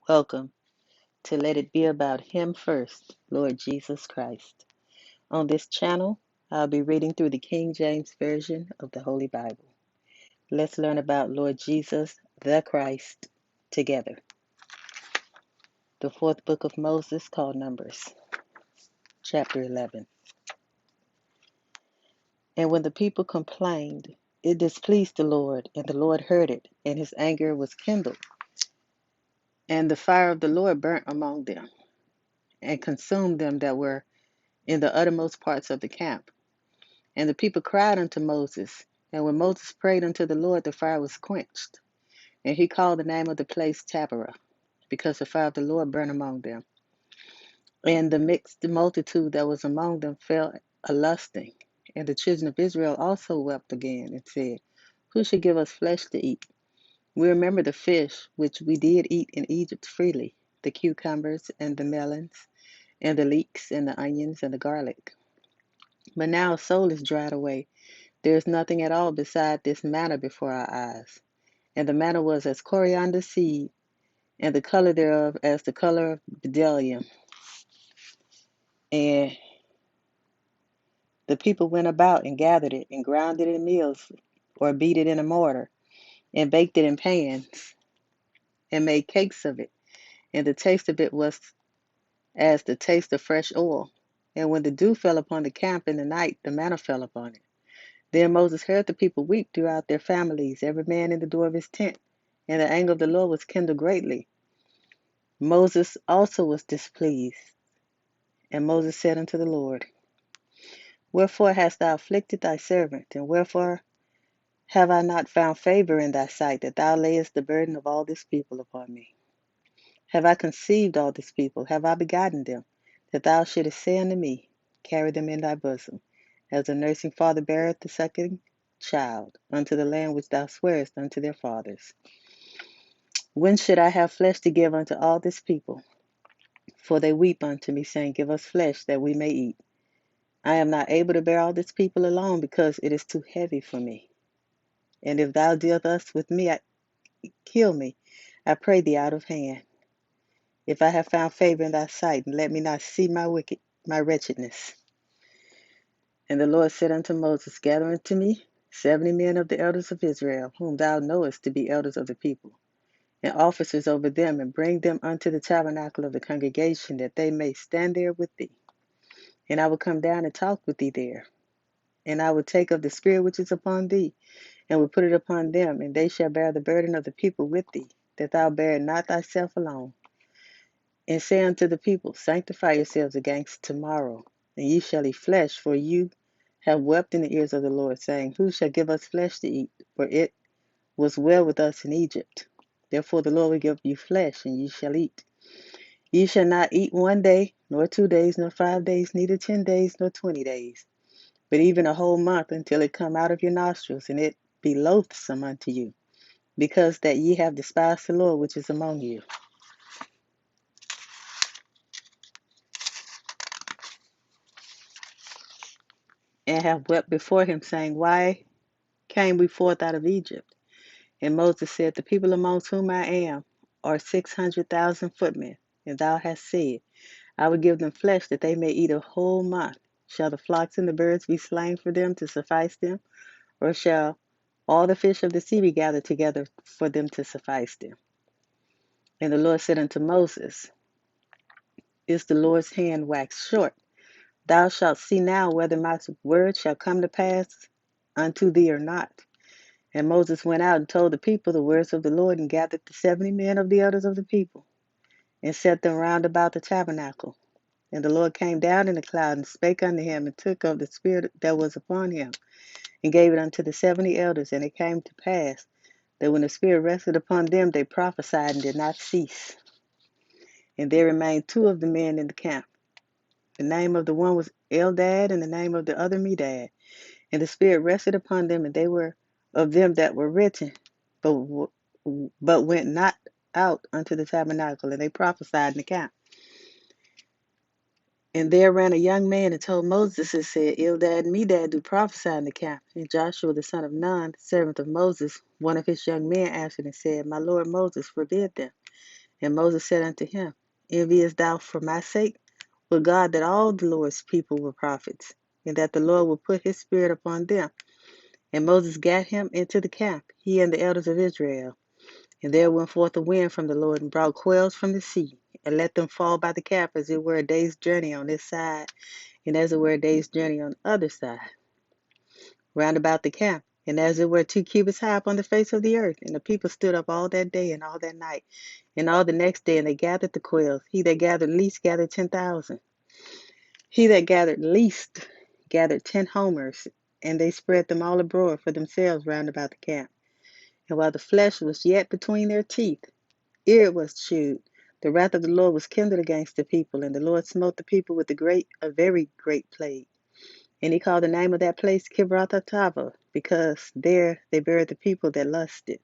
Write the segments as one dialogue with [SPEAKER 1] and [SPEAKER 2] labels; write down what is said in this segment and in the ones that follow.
[SPEAKER 1] Welcome to Let It Be About Him First, Lord Jesus Christ. On this channel, I'll be reading through the King James Version of the Holy Bible. Let's learn about Lord Jesus, the Christ, together. The fourth book of Moses, called Numbers, chapter 11. And when the people complained, it displeased the Lord, and the Lord heard it, and his anger was kindled. And the fire of the Lord burnt among them, and consumed them that were in the uttermost parts of the camp. And the people cried unto Moses. And when Moses prayed unto the Lord, the fire was quenched. And he called the name of the place Taberah, because the fire of the Lord burned among them. And the mixed multitude that was among them fell a lusting. And the children of Israel also wept again, and said, Who shall give us flesh to eat? We remember the fish which we did eat in Egypt freely, the cucumbers and the melons, and the leeks and the onions and the garlic. But now our soul is dried away. There is nothing at all beside this manna before our eyes. And the manna was as coriander seed, and the color thereof as the color of bdellium. And the people went about and gathered it, and ground it in mills, or beat it in a mortar, and baked it in pans, and made cakes of it. And the taste of it was as the taste of fresh oil. And when the dew fell upon the camp in the night, the manna fell upon it. Then Moses heard the people weep throughout their families, every man in the door of his tent. And the anger of the Lord was kindled greatly. Moses also was displeased. And Moses said unto the Lord, Wherefore hast thou afflicted thy servant? And wherefore have I not found favor in thy sight, that thou layest the burden of all this people upon me? Have I conceived all this people? Have I begotten them? That thou shouldest say unto me, Carry them in thy bosom, as a nursing father beareth the sucking child, unto the land which thou swarest unto their fathers. When should I have flesh to give unto all this people? For they weep unto me, saying, Give us flesh, that we may eat. I am not able to bear all this people alone, because it is too heavy for me. And if thou deal thus with me, kill me, I pray thee, out of hand. If I have found favor in thy sight, and let me not see my wretchedness. And the Lord said unto Moses, Gather unto me 70 men of the elders of Israel, whom thou knowest to be elders of the people, and officers over them, and bring them unto the tabernacle of the congregation, that they may stand there with thee. And I will come down and talk with thee there. And I will take of the spirit which is upon thee, and will put it upon them, and they shall bear the burden of the people with thee, that thou bear it not thyself alone. And say unto the people, Sanctify yourselves against tomorrow, and ye shall eat flesh, for you have wept in the ears of the Lord, saying, Who shall give us flesh to eat? For it was well with us in Egypt. Therefore the Lord will give you flesh, and ye shall eat. Ye shall not eat 1 day, nor 2 days, nor 5 days, neither 10 days, nor 20 days, but even a whole month, until it come out of your nostrils, and it be loathsome unto you, because that ye have despised the Lord which is among you. And have wept before him, saying, Why came we forth out of Egypt? And Moses said, The people amongst whom I am are 600,000 footmen. And thou hast said, I will give them flesh, that they may eat a whole month. Shall the flocks and the birds be slain for them to suffice them? Or shall all the fish of the sea be gathered together for them to suffice them? And the Lord said unto Moses, Is the Lord's hand waxed short? Thou shalt see now whether my word shall come to pass unto thee or not. And Moses went out and told the people the words of the Lord, and gathered the 70 men of the elders of the people, and set them round about the tabernacle. And the Lord came down in the cloud, and spake unto him, and took of the spirit that was upon him, and gave it unto the 70 elders. And it came to pass that when the spirit rested upon them, they prophesied and did not cease. And there remained 2 of the men in the camp. The name of the one was Eldad, and the name of the other Medad. And the spirit rested upon them, and they were of them that were written, but went not out unto the tabernacle, and they prophesied in the camp. And there ran a young man and told Moses, and said, Eldad and Medad do prophesy in the camp. And Joshua the son of Nun, servant of Moses, one of his young men, answered and said, My lord Moses, forbid them. And Moses said unto him, Enviest thou for my sake? Would God that all the Lord's people were prophets, and that the Lord would put his spirit upon them. And Moses gat him into the camp, he and the elders of Israel. And there went forth a wind from the Lord, and brought quails from the sea, and let them fall by the camp, as it were a day's journey on this side, and as it were a day's journey on the other side, round about the camp, and as it were 2 cubits high upon the face of the earth. And the people stood up all that day and all that night, and all the next day, and they gathered the quails. He that gathered least gathered 10,000. He that gathered least gathered 10 homers, and they spread them all abroad for themselves round about the camp. And while the flesh was yet between their teeth, ere it was chewed, the wrath of the Lord was kindled against the people, and the Lord smote the people with a very great plague. And he called the name of that place Kibroth-hattaavah, because there they buried the people that lusted.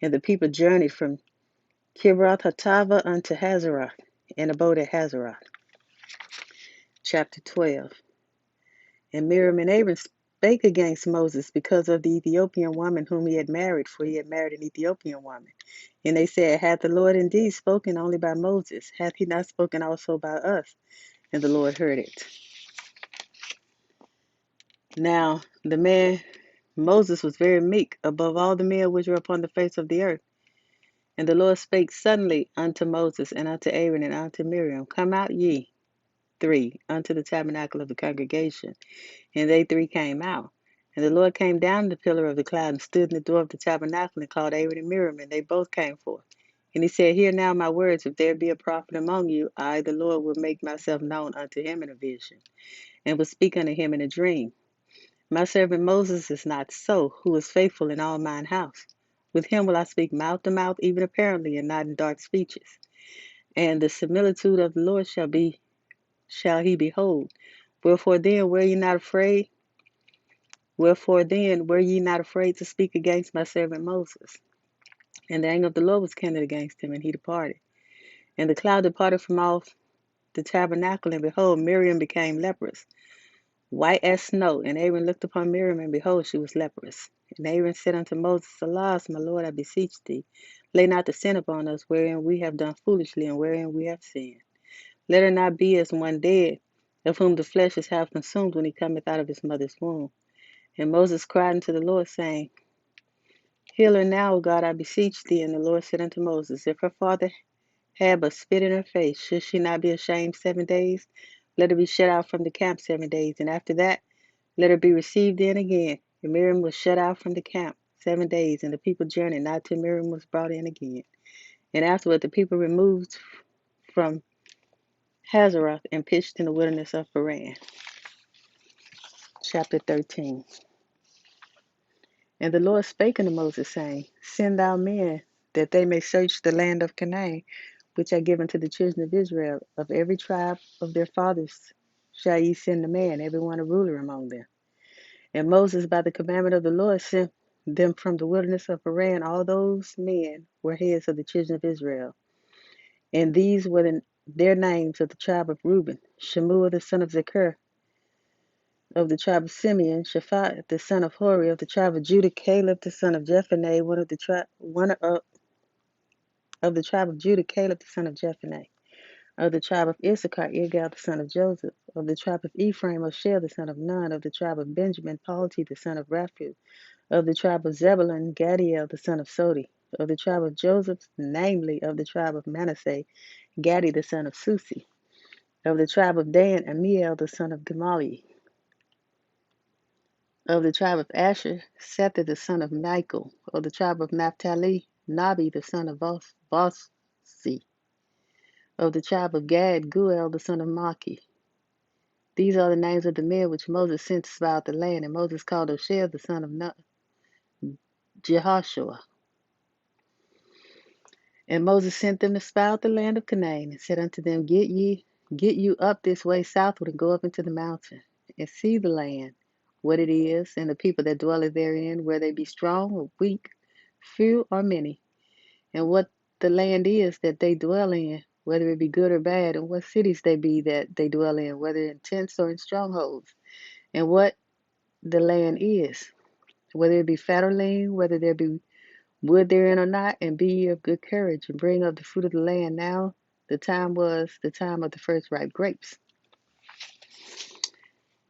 [SPEAKER 1] And the people journeyed from Kibroth-hattaavah unto Hazeroth, and abode at Hazeroth. Chapter 12. And Miriam and Aaron spake against Moses because of the Ethiopian woman whom he had married, for he had married an Ethiopian woman. And they said, Hath the Lord indeed spoken only by Moses? Hath he not spoken also by us? And the Lord heard it. Now the man Moses was very meek above all the men which were upon the face of the earth. And the Lord spake suddenly unto Moses and unto Aaron and unto Miriam, Come out ye three unto the tabernacle of the congregation. And they three came out. And the Lord came down in the pillar of the cloud and stood in the door of the tabernacle and called Aaron and Miriam, and they both came forth. And he said, Hear now my words. If there be a prophet among you, I, the Lord, will make myself known unto him in a vision, and will speak unto him in a dream. My servant Moses is not so, who is faithful in all mine house. With him will I speak mouth to mouth, even apparently, and not in dark speeches. And the similitude of the Lord shall he behold. Wherefore then were ye not afraid? Wherefore then were ye not afraid to speak against my servant Moses? And the anger of the Lord was kindled against him, and he departed. And the cloud departed from off the tabernacle, and behold, Miriam became leprous, white as snow. And Aaron looked upon Miriam, and behold, she was leprous. And Aaron said unto Moses, Alas, my Lord, I beseech thee, lay not the sin upon us, wherein we have done foolishly, and wherein we have sinned. Let her not be as one dead, of whom the flesh is half consumed when he cometh out of his mother's womb. And Moses cried unto the Lord, saying, Heal her now, O God, I beseech thee. And the Lord said unto Moses, If her father had but spit in her face, should she not be ashamed 7 days? Let her be shut out from the camp 7 days, and after that let her be received in again. And Miriam was shut out from the camp 7 days, and the people journeyed not till Miriam was brought in again. And afterward the people removed from Hazeroth and pitched in the wilderness of Paran. Chapter 13. And the Lord spake unto Moses, saying, Send thou men, that they may search the land of Canaan, which I give unto the children of Israel. Of every tribe of their fathers shall ye send a man, every one a ruler among them. And Moses, by the commandment of the Lord, sent them from the wilderness of Paran. All those men were heads of the children of Israel. And these were their names of the tribe of Reuben: Shemua the son of Zechar, of the tribe of Simeon; Shaphat the son of Hori, of the tribe of Judah; Caleb the son of Jephunneh, of the tribe of Judah; Caleb the son of Jephunneh; of the tribe of Issachar; Igal the son of Joseph; of the tribe of Ephraim; Oshel the son of Nun; of the tribe of Benjamin; Palti the son of Raphu; of the tribe of Zebulun; Gadiel the son of Sodi; of the tribe of Joseph, namely, of the tribe of Manasseh, Gadi the son of Susi; of the tribe of Dan, Amiel the son of Gamaliel; of the tribe of Asher, Sethur the son of Michael; of the tribe of Naphtali, Nabi the son of Bossi; of the tribe of Gad, Guel the son of Maki. These are the names of the men which Moses sent to spy out the land. And Moses called Oshel the son of Jehoshua. And Moses sent them to spy out the land of Canaan, and said unto them, Get you up this way southward, and go up into the mountain, and see the land, what it is, and the people that dwell therein, where they be strong or weak, few or many, and what the land is that they dwell in, whether it be good or bad, and what cities they be that they dwell in, whether in tents or in strongholds, and what the land is, whether it be fat or lean, whether there be Would therein or not, and be ye of good courage, and bring up the fruit of the land. Now the time was the time of the first ripe grapes.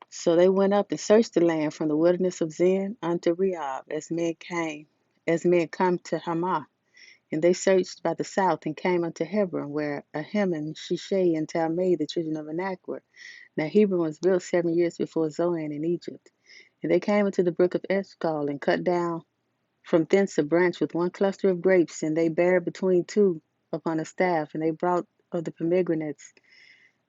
[SPEAKER 1] So they went up and searched the land from the wilderness of Zin unto Rehob, as men come to Hamath. And they searched by the south, and came unto Hebron, where Ahiman, Shishai, and Talmai, the children of Anak, were. Now Hebron was built 7 years before Zoan in Egypt. And they came unto the brook of Eshcol, and cut down from thence a branch with one cluster of grapes, and they bare between two upon a staff. And they brought of the pomegranates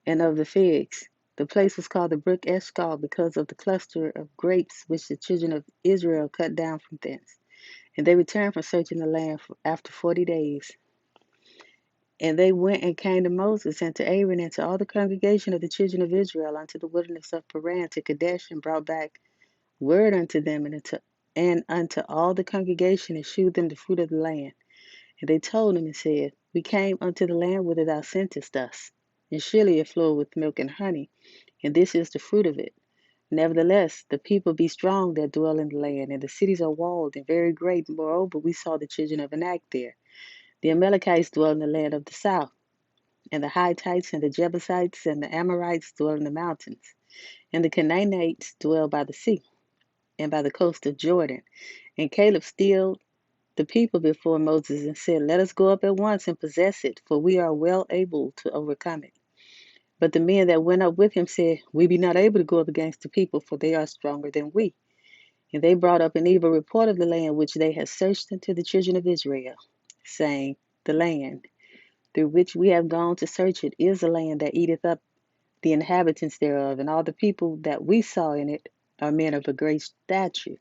[SPEAKER 1] and of the figs. The place was called the brook Eshcol, because of the cluster of grapes which the children of Israel cut down from thence. And they returned from searching the land after 40 days. And they went and came to Moses and to Aaron and to all the congregation of the children of Israel unto the wilderness of Paran to Kadesh, and brought back word unto them and unto all the congregation, and shewed them the fruit of the land. And they told him and said, We came unto the land whither thou sentest us, and surely it flowed with milk and honey, and this is the fruit of it. Nevertheless, the people be strong that dwell in the land, and the cities are walled and very great. Moreover, we saw the children of Anak there. The Amalekites dwell in the land of the south, and the Hittites and the Jebusites and the Amorites dwell in the mountains, and the Canaanites dwell by the sea and by the coast of Jordan. And Caleb stilled the people before Moses and said, Let us go up at once and possess it, for we are well able to overcome it. But the men that went up with him said, We be not able to go up against the people, for they are stronger than we. And they brought up an evil report of the land which they had searched unto the children of Israel, saying, The land through which we have gone to search it is a land that eateth up the inhabitants thereof, and all the people that we saw in it are men of a great stature.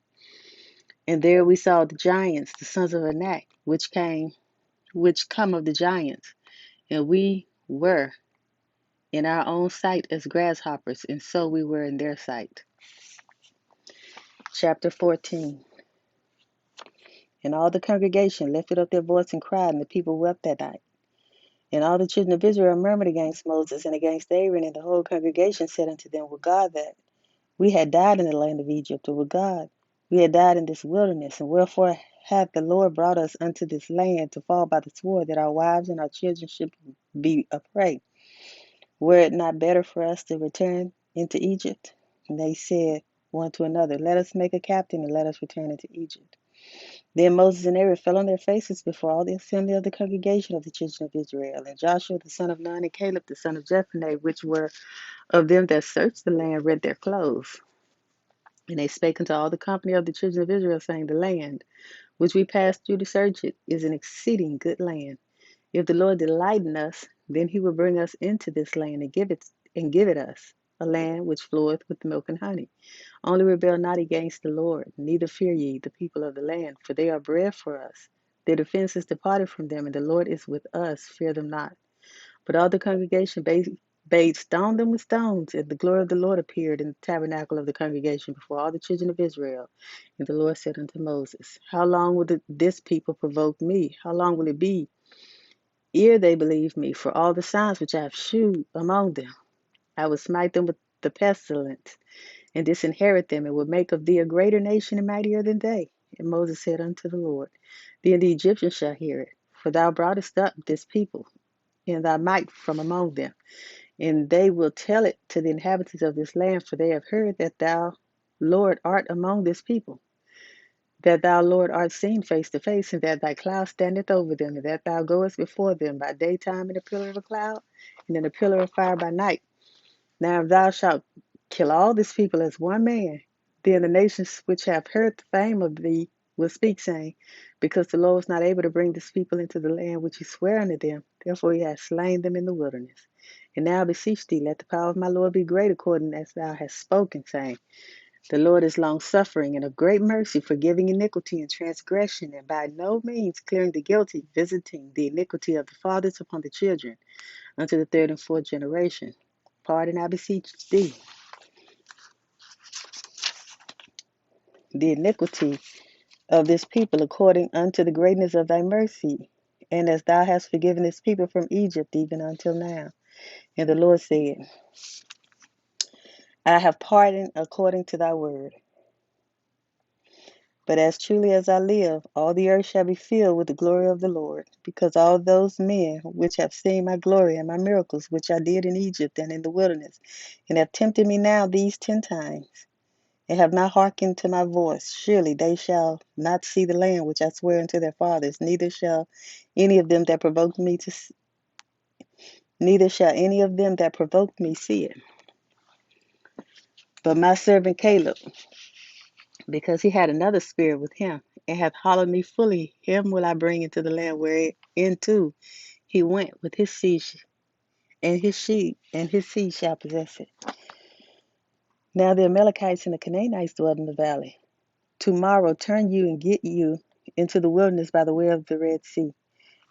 [SPEAKER 1] And there we saw the giants, the sons of Anak, which come of the giants, and we were in our own sight as grasshoppers, and so we were in their sight. Chapter 14. And all the congregation lifted up their voice and cried, and the people wept that night. And all the children of Israel murmured against Moses and against Aaron, and the whole congregation said unto them, Would God that we had died in the land of Egypt, or would God we had died in this wilderness, and wherefore hath the Lord brought us unto this land to fall by the sword, that our wives and our children should be a prey? Were it not better for us to return into Egypt? And they said one to another, Let us make a captain, and let us return into Egypt. Then Moses and Aaron fell on their faces before all the assembly of the congregation of the children of Israel. And Joshua the son of Nun and Caleb the son of Jephunneh, which were of them that searched the land, rent their clothes. And they spake unto all the company of the children of Israel, saying, The land which we passed through to search it is an exceeding good land. If the Lord delight in us, then he will bring us into this land and give it us, a land which floweth with milk and honey. Only rebel not against the Lord, neither fear ye the people of the land, for they are bread for us. Their defense is departed from them, and the Lord is with us. Fear them not. But all the congregation bade stone them with stones, and the glory of the Lord appeared in the tabernacle of the congregation before all the children of Israel. And the Lord said unto Moses, How long will this people provoke me? How long will it be ere they believe me for all the signs which I have shewed among them? I will smite them with the pestilence, and disinherit them, and will make of thee a greater nation and mightier than they. And Moses said unto the Lord, Then the Egyptians shall hear it, for thou broughtest up this people in thy might from among them. And they will tell it to the inhabitants of this land, for they have heard that thou, Lord, art among this people, that thou, Lord, art seen face to face, and that thy cloud standeth over them, and that thou goest before them by daytime in a pillar of a cloud, and in a pillar of fire by night. Now if thou shalt kill all this people as one man, then the nations which have heard the fame of thee will speak, saying, Because the Lord was not able to bring this people into the land which he sware unto them, therefore he hath slain them in the wilderness. And now I beseech thee, let the power of my Lord be great, according as thou hast spoken, saying, The Lord is longsuffering and of great mercy, forgiving iniquity and transgression, and by no means clearing the guilty, visiting the iniquity of the fathers upon the children, unto the third and fourth generation. Pardon, I beseech thee, the iniquity of this people, according unto the greatness of thy mercy, and as thou hast forgiven this people from Egypt, even until now. And the Lord said, I have pardoned according to thy word. But as truly as I live, all the earth shall be filled with the glory of the Lord, because all those men which have seen my glory and my miracles which I did in Egypt and in the wilderness, and have tempted me now these 10 times, and have not hearkened to my voice, surely they shall not see the land which I swear unto their fathers, any of them that provoked me to neither shall any of them that provoked me see it. But my servant Caleb, because he had another spirit with him, and hath hallowed me fully, him will I bring into the land whereinto he went with his seed, and his sheep, and his seed shall possess it. Now the Amalekites and the Canaanites dwelt in the valley. Tomorrow turn you and get you into the wilderness by the way of the Red Sea.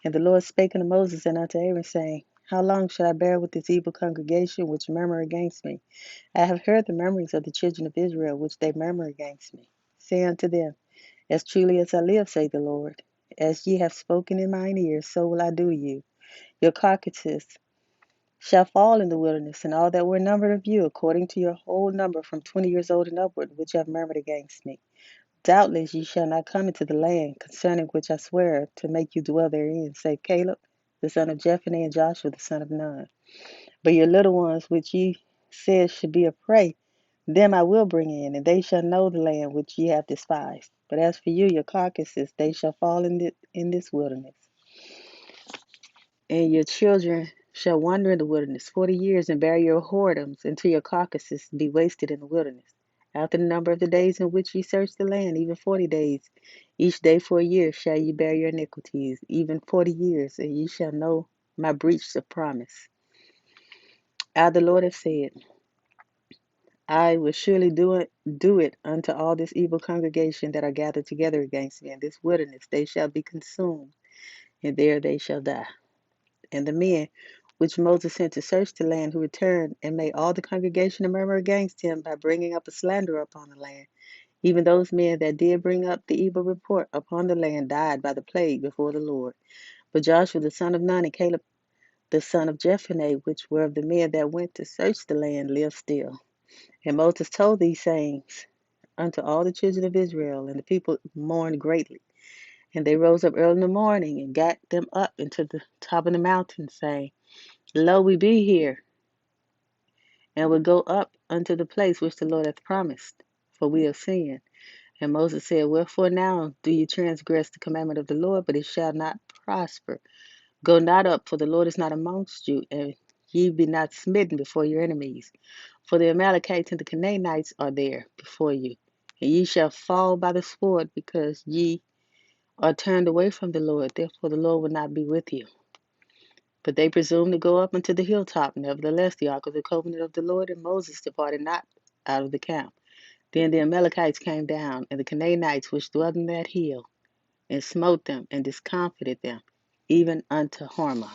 [SPEAKER 1] And the Lord spake unto Moses and unto Aaron, saying, How long shall I bear with this evil congregation which murmur against me? I have heard the murmurings of the children of Israel, which they murmur against me. Say unto them, As truly as I live, saith the Lord, as ye have spoken in mine ears, so will I do you. Your carcasses shall fall in the wilderness, and all that were numbered of you, according to your whole number, from 20 years old and upward, which have murmured against me. Doubtless ye shall not come into the land concerning which I swear to make you dwell therein, save Caleb, the son of Jephunneh, and Joshua, the son of Nun. But your little ones, which ye said should be a prey, them I will bring in, and they shall know the land which ye have despised. But as for you, your carcasses, they shall fall in this wilderness. And your children shall wander in the wilderness 40 years, and bear your whoredoms until your carcasses be wasted in the wilderness. After the number of the days in which ye search the land, even 40 days, each day for a year, shall ye bear your iniquities, even 40 years, and ye shall know my breach of promise. I, the Lord, have said, I will surely do it unto all this evil congregation that are gathered together against me in this wilderness. They shall be consumed, and there they shall die. And the men which Moses sent to search the land, who returned and made all the congregation to murmur against him by bringing up a slander upon the land, even those men that did bring up the evil report upon the land, died by the plague before the Lord. But Joshua the son of Nun and Caleb the son of Jephunneh, which were of the men that went to search the land, lived still. And Moses told these sayings unto all the children of Israel, and the people mourned greatly. And they rose up early in the morning and got them up into the top of the mountain, saying, Lo, we be here, and will go up unto the place which the Lord hath promised, for we have sinned. And Moses said, Wherefore now do ye transgress the commandment of the Lord? But it shall not prosper. Go not up, for the Lord is not amongst you, and ye be not smitten before your enemies. For the Amalekites and the Canaanites are there before you. And ye shall fall by the sword, because ye are turned away from the Lord. Therefore the Lord will not be with you. But they presumed to go up unto the hilltop. Nevertheless, the ark of the covenant of the Lord and Moses departed not out of the camp. Then the Amalekites came down, and the Canaanites which dwelt in that hill, and smote them, and discomfited them, even unto Hormah.